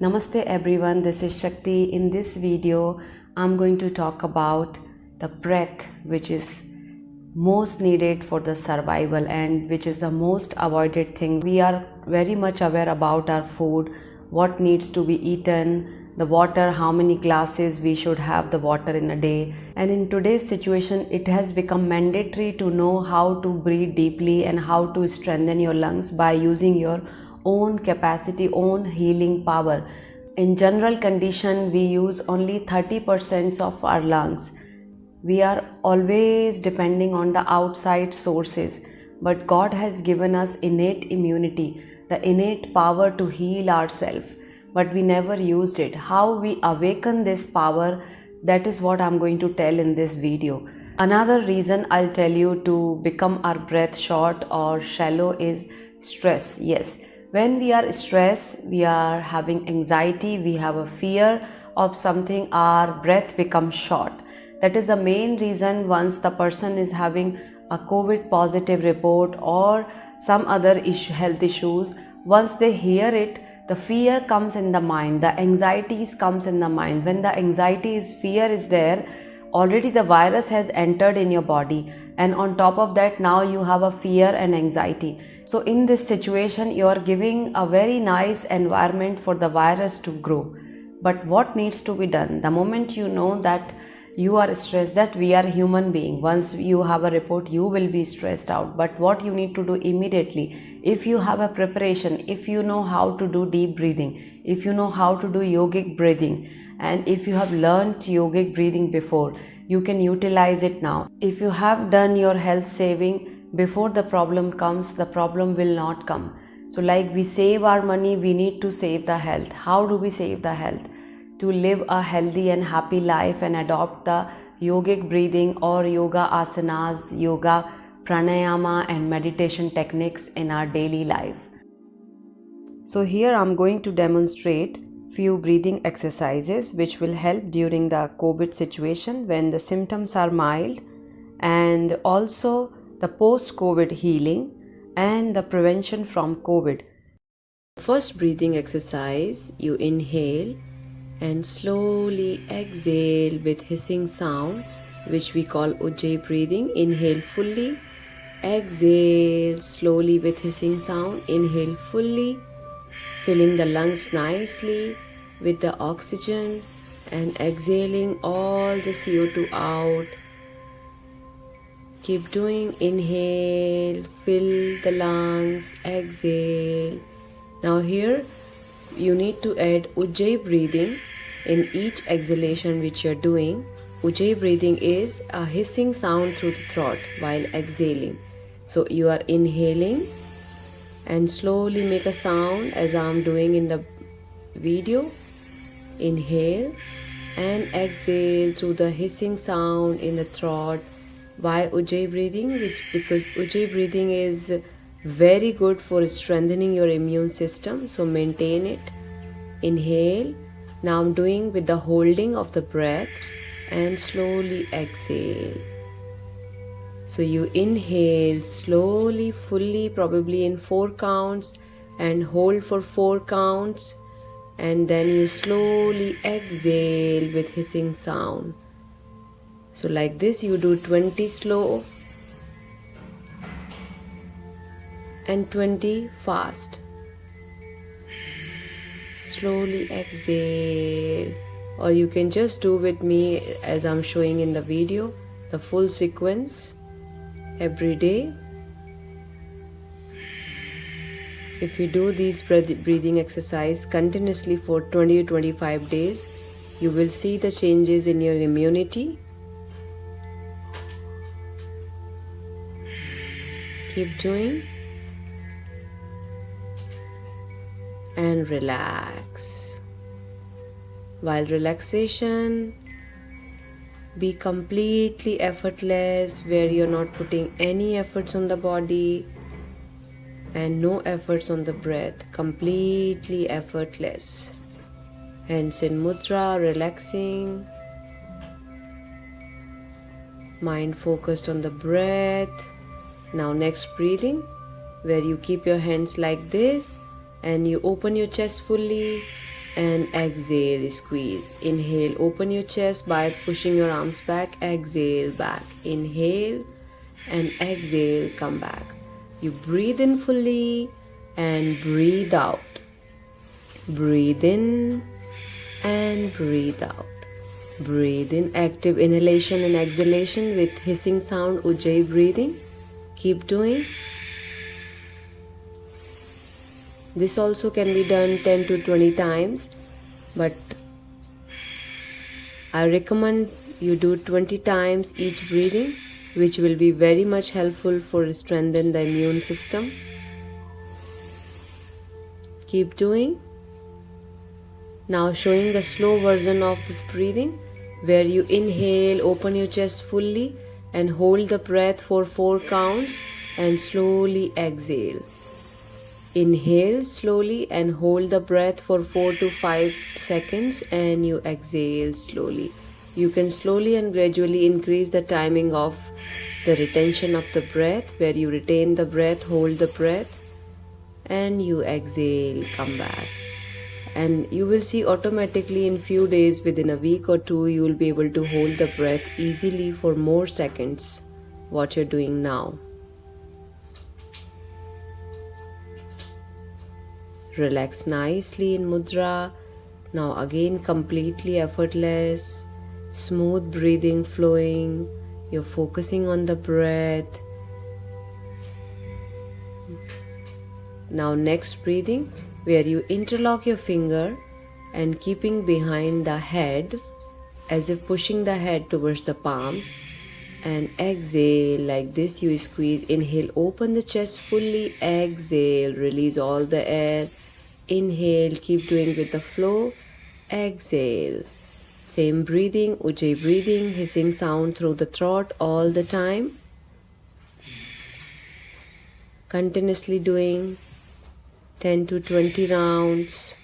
Namaste everyone, this is Shakti. In this video, I'm going to talk about the breath which is most needed for the survival and which is the most avoided thing. We are very much aware about our food, what needs to be eaten, the water, how many glasses we should have the water in a day. And in today's situation, it has become mandatory to know how to breathe deeply and how to strengthen your lungs by using your own capacity, own healing power. In general condition, we use only 30% of our lungs. We are always depending on the outside sources, but God has given us innate immunity, the innate power to heal ourselves, but we never used it. How we awaken this power, that is what I'm going to tell in this video. Another reason I'll tell you to become our breath short or shallow is stress. Yes, when we are stressed, we are having anxiety, we have a fear of something, our breath becomes short. That is the main reason once the person is having a COVID positive report or some other health issues, once they hear it, the fear comes in the mind, the anxieties comes in the mind. When the fear is there, already the virus has entered in your body, and on top of that now you have a fear and anxiety. So in this situation, you are giving a very nice environment for the virus to grow. But what needs to be done? The moment you know that you are stressed, that we are human being, once you have a report you will be stressed out, but what you need to do immediately, if you have a preparation, if you know how to do deep breathing, if you know how to do yogic breathing, and if you have learned yogic breathing before, you can utilize it now. If you have done your health saving before the problem comes, the problem will not come. So like we save our money, we need to save the health. How do we save the health? To live a healthy and happy life and adopt the yogic breathing or yoga asanas, yoga, pranayama and meditation techniques in our daily life. So here I'm going to demonstrate few breathing exercises which will help during the COVID situation when the symptoms are mild, and also the post-COVID healing and the prevention from COVID. First breathing exercise, you inhale and slowly exhale with hissing sound, which we call Ujjayi breathing. Inhale fully, exhale slowly with hissing sound. Inhale fully, filling the lungs nicely with the oxygen and exhaling all the CO2 out. Keep doing. Inhale, fill the lungs, exhale. Now here you need to add Ujjayi breathing in each exhalation which you are doing. Ujjayi breathing is a hissing sound through the throat while exhaling. So you are inhaling and slowly make a sound as I am doing in the video. Inhale and exhale through the hissing sound in the throat. Why Ujjayi breathing? Because Ujjayi breathing is very good for strengthening your immune system, so maintain it. Inhale. Now I'm doing with the holding of the breath and slowly exhale. So you inhale slowly, fully, probably in 4 counts, and hold for 4 counts, and then you slowly exhale with hissing sound. So like this you do 20 slow and 20 fast. Slowly exhale, or you can just do with me as I'm showing in the video, the full sequence every day. If you do these breathing exercise continuously for 20 to 25 days, you will see the changes in your immunity. Keep doing. And relax. While relaxation, be completely effortless, where you're not putting any efforts on the body and no efforts on the breath. Completely effortless. Hands in mudra, relaxing. Mind focused on the breath. Now next breathing, where you keep your hands like this and you open your chest fully and exhale, squeeze. Inhale, open your chest by pushing your arms back. Exhale, back. Inhale and exhale, come back. You breathe in fully and breathe out. Breathe in and breathe out. Breathe in, active inhalation and exhalation with hissing sound, Ujjayi breathing. Keep doing. This also can be done 10 to 20 times, but I recommend you do 20 times each breathing, which will be very much helpful for strengthening the immune system. Keep doing. Now showing the slow version of this breathing, where you inhale, open your chest fully and hold the breath for 4 counts and slowly exhale. Inhale slowly and hold the breath for 4 to 5 seconds and you exhale slowly. You can slowly and gradually increase the timing of the retention of the breath, where you retain the breath, hold the breath and you exhale, come back. And you will see automatically in few days, within a week or 2, you will be able to hold the breath easily for more seconds, what you're doing now. Relax nicely in mudra. Now again completely effortless, smooth breathing flowing. You're focusing on the breath. Now next breathing, where you interlock your finger and keeping behind the head as if pushing the head towards the palms, and exhale like this. You squeeze. Inhale, open the chest fully. Exhale, release all the air. Inhale, keep doing with the flow. Exhale. Same breathing, Ujjayi breathing, hissing sound through the throat all the time. Continuously doing 10 to 20 rounds.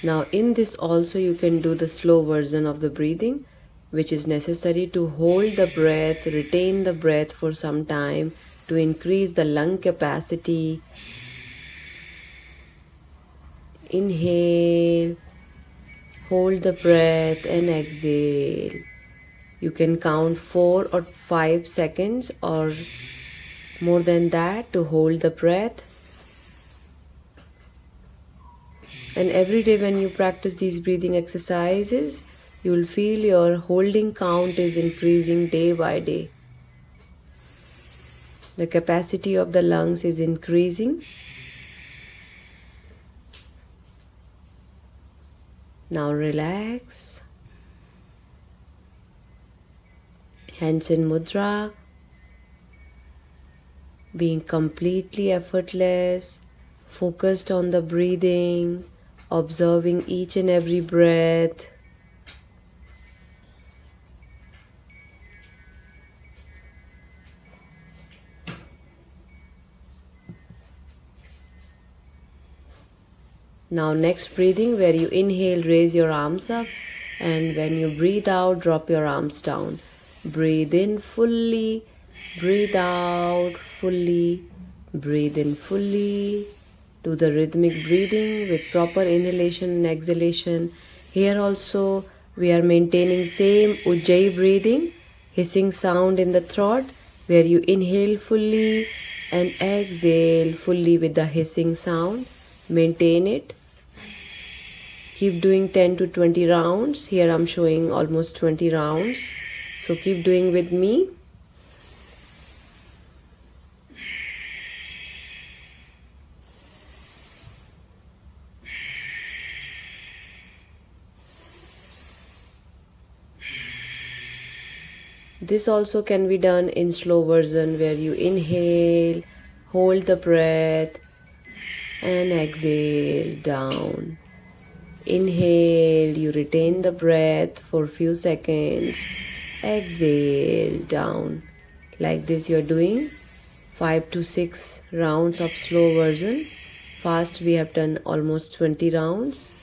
Now in this also you can do the slow version of the breathing, which is necessary to hold the breath, retain the breath for some time to increase the lung capacity. Inhale, hold the breath and exhale. You can count 4 or 5 seconds or more than that to hold the breath. And every day when you practice these breathing exercises, you will feel your holding count is increasing day by day. The capacity of the lungs is increasing. Now relax. Hands in mudra. Being completely effortless, focused on the breathing, observing each and every breath. Now next breathing, where you inhale, raise your arms up, and when you breathe out, drop your arms down. Breathe in fully, breathe out fully, breathe in fully. Do the rhythmic breathing with proper inhalation and exhalation. Here also we are maintaining same Ujjayi breathing, hissing sound in the throat, where you inhale fully and exhale fully with the hissing sound. Maintain it. Keep doing 10 to 20 rounds. Here I'm showing almost 20 rounds. So keep doing with me. This also can be done in slow version, where you inhale, hold the breath and exhale down. Inhale, you retain the breath for a few seconds. Exhale down. Like this you're doing 5 to 6 rounds of slow version. fast. We have done almost 20 rounds.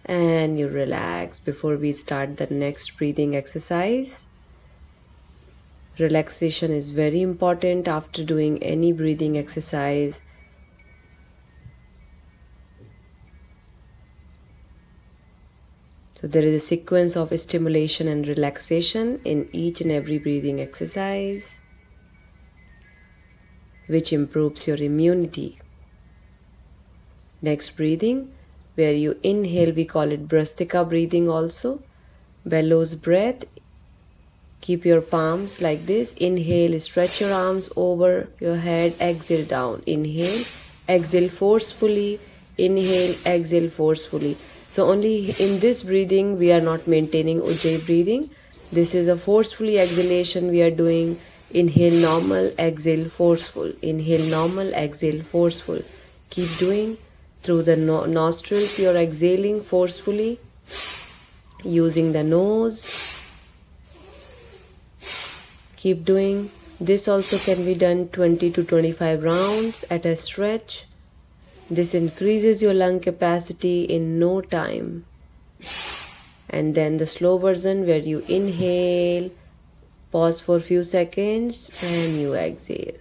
And you relax before we start the next breathing exercise. Relaxation is very important after doing any breathing exercise. So there is a sequence of stimulation and relaxation in each and every breathing exercise, which improves your immunity. Next breathing, where you inhale, we call it Brastika breathing also. Bellows breath. Keep your palms like this. Inhale, stretch your arms over your head. Exhale down. Inhale, exhale forcefully. Inhale, exhale forcefully. So only in this breathing we are not maintaining Ujjayi breathing. This is a forcefully exhalation we are doing. Inhale normal, exhale forceful. Inhale normal, exhale forceful. Keep doing. Through the nostrils you are exhaling forcefully using the nose. Keep doing. This also can be done 20 to 25 rounds at a stretch. This increases your lung capacity in no time. And then the slow version where you inhale, pause for a few seconds and you exhale.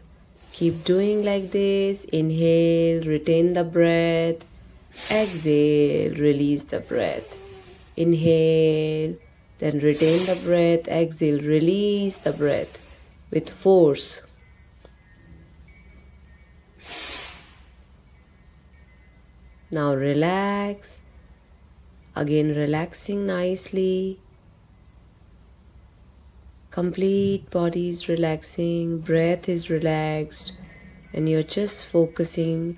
Keep doing like this. Inhale, retain the breath. Exhale, release the breath. Inhale, then retain the breath. Exhale, release the breath with force. Now relax. Again relaxing nicely. Complete body is relaxing, breath is relaxed, and you're just focusing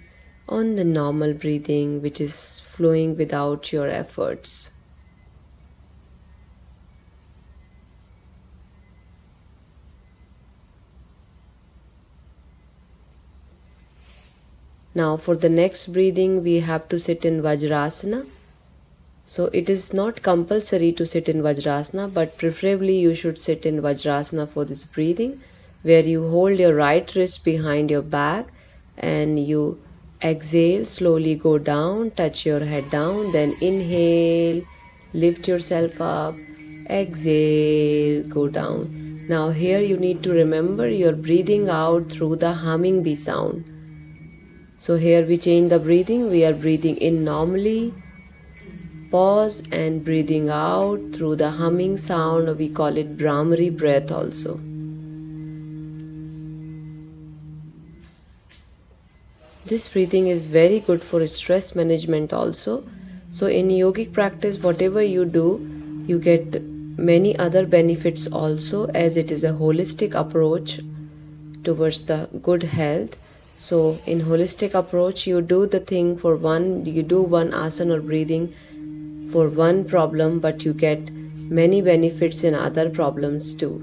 on the normal breathing which is flowing without your efforts. Now for the next breathing we have to sit in Vajrasana. So it is not compulsory to sit in Vajrasana, but preferably you should sit in Vajrasana for this breathing, where you hold your right wrist behind your back and you exhale, slowly go down, touch your head down, then inhale, lift yourself up, exhale, go down. Now here you need to remember you're breathing out through the humming bee sound. So here we change the breathing, we are breathing in normally, pause and breathing out through the humming sound, we call it Brahmari breath also. This breathing is very good for stress management also. So in yogic practice, whatever you do, you get many other benefits also, as it is a holistic approach towards the good health. So in holistic approach, you do the thing for you do one asana or breathing for one problem, but you get many benefits in other problems too.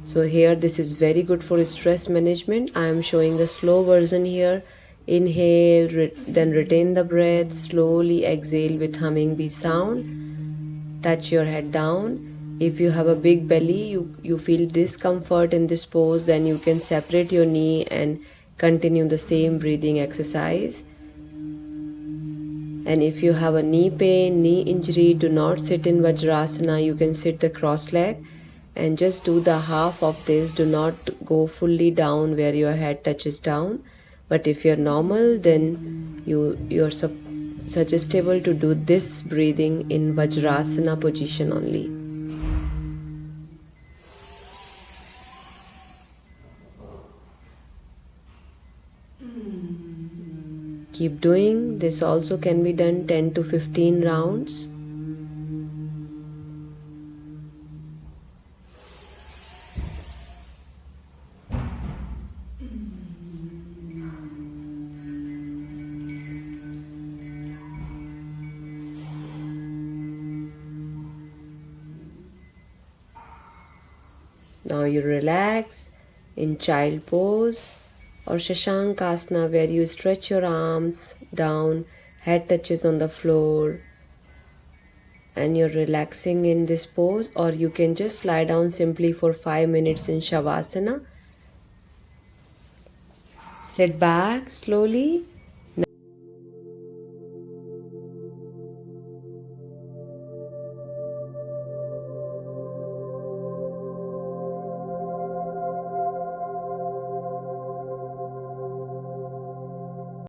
So here this is very good for stress management. I am showing the slow version here. Inhale, then retain the breath, slowly exhale with humming bee sound. Touch your head down. If you have a big belly, you feel discomfort in this pose, then you can separate your knee and continue the same breathing exercise. And if you have a knee pain, knee injury, do not sit in Vajrasana. You can sit the cross leg and just do the half of this. Do not go fully down where your head touches down. But if you're normal, then you're suggestible to do this breathing in Vajrasana position only. Keep doing. This also can be done 10 to 15 rounds. Now you relax in child pose or Shashankasana, where you stretch your arms down head touches on the floor, and you're relaxing in this pose, or you can just lie down simply for 5 minutes in Shavasana. Sit back slowly